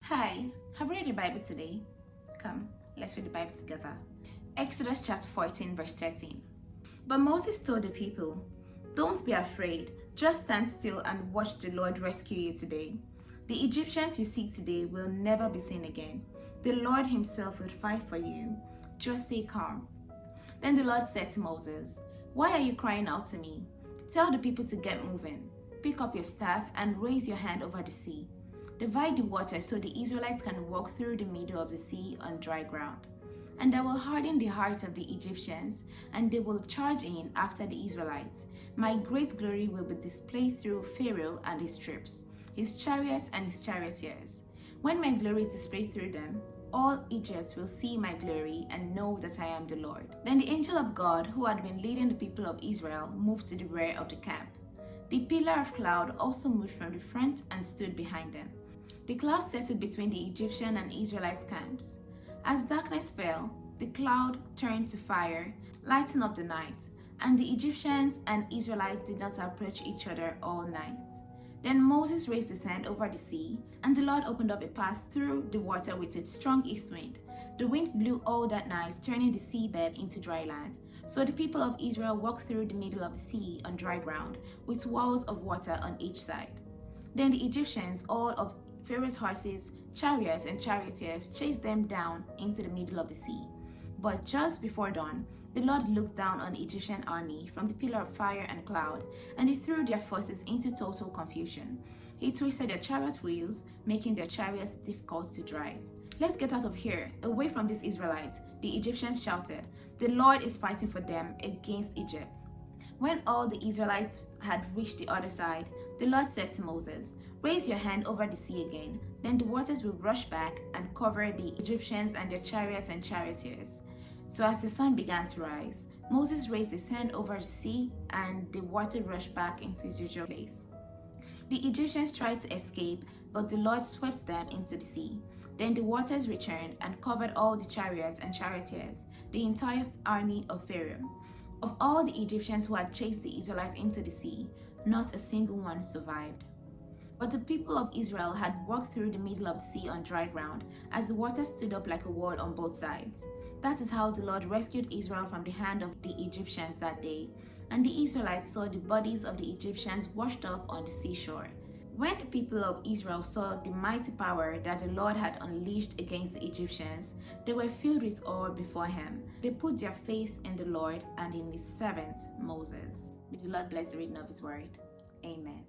Hi, have you read the Bible today? Come, let's read the Bible together. Exodus chapter 14 verse 13. But Moses told the people, "Don't be afraid, just stand still and watch the Lord rescue you today. The Egyptians you see today will never be seen again. The Lord himself will fight for you. Just stay calm." Then the Lord said to Moses, "Why are you crying out to me? Tell the people to get moving. Pick up your staff and raise your hand over the sea. Divide the water so the Israelites can walk through the middle of the sea on dry ground. And I will harden the hearts of the Egyptians, and they will charge in after the Israelites. My great glory will be displayed through Pharaoh and his troops, his chariots and his charioteers. When my glory is displayed through them, all Egypt will see my glory and know that I am the Lord." Then the angel of God, who had been leading the people of Israel, moved to the rear of the camp. The pillar of cloud also moved from the front and stood behind them. The cloud settled between the Egyptian and Israelite camps. As darkness fell, the cloud turned to fire, lighting up the night, and the Egyptians and Israelites did not approach each other all night. Then Moses raised his hand over the sea, and the Lord opened up a path through the water with a strong east wind. The wind blew all that night, turning the seabed into dry land. So the people of Israel walked through the middle of the sea on dry ground, with walls of water on each side. Then the Egyptians, all of Pharaoh's horses, chariots, and charioteers, chased them down into the middle of the sea. But just before dawn, the Lord looked down on the Egyptian army from the pillar of fire and cloud, and he threw their forces into total confusion. He twisted their chariot wheels, making their chariots difficult to drive. "Let's get out of here, away from these Israelites," the Egyptians shouted. "The Lord is fighting for them against Egypt." When all the Israelites had reached the other side, the Lord said to Moses, "Raise your hand over the sea again, then the waters will rush back and cover the Egyptians and their chariots and charioteers." So as the sun began to rise, Moses raised his hand over the sea, and the water rushed back into its usual place. The Egyptians tried to escape, but the Lord swept them into the sea. Then the waters returned and covered all the chariots and charioteers, the entire army of Pharaoh. Of all the Egyptians who had chased the Israelites into the sea, not a single one survived. But the people of Israel had walked through the middle of the sea on dry ground, as the water stood up like a wall on both sides. That is how the Lord rescued Israel from the hand of the Egyptians that day. And the Israelites saw the bodies of the Egyptians washed up on the seashore. When the people of Israel saw the mighty power that the Lord had unleashed against the Egyptians, they were filled with awe before him. They put their faith in the Lord and in his servant Moses. May the Lord bless the reading of his word. Amen.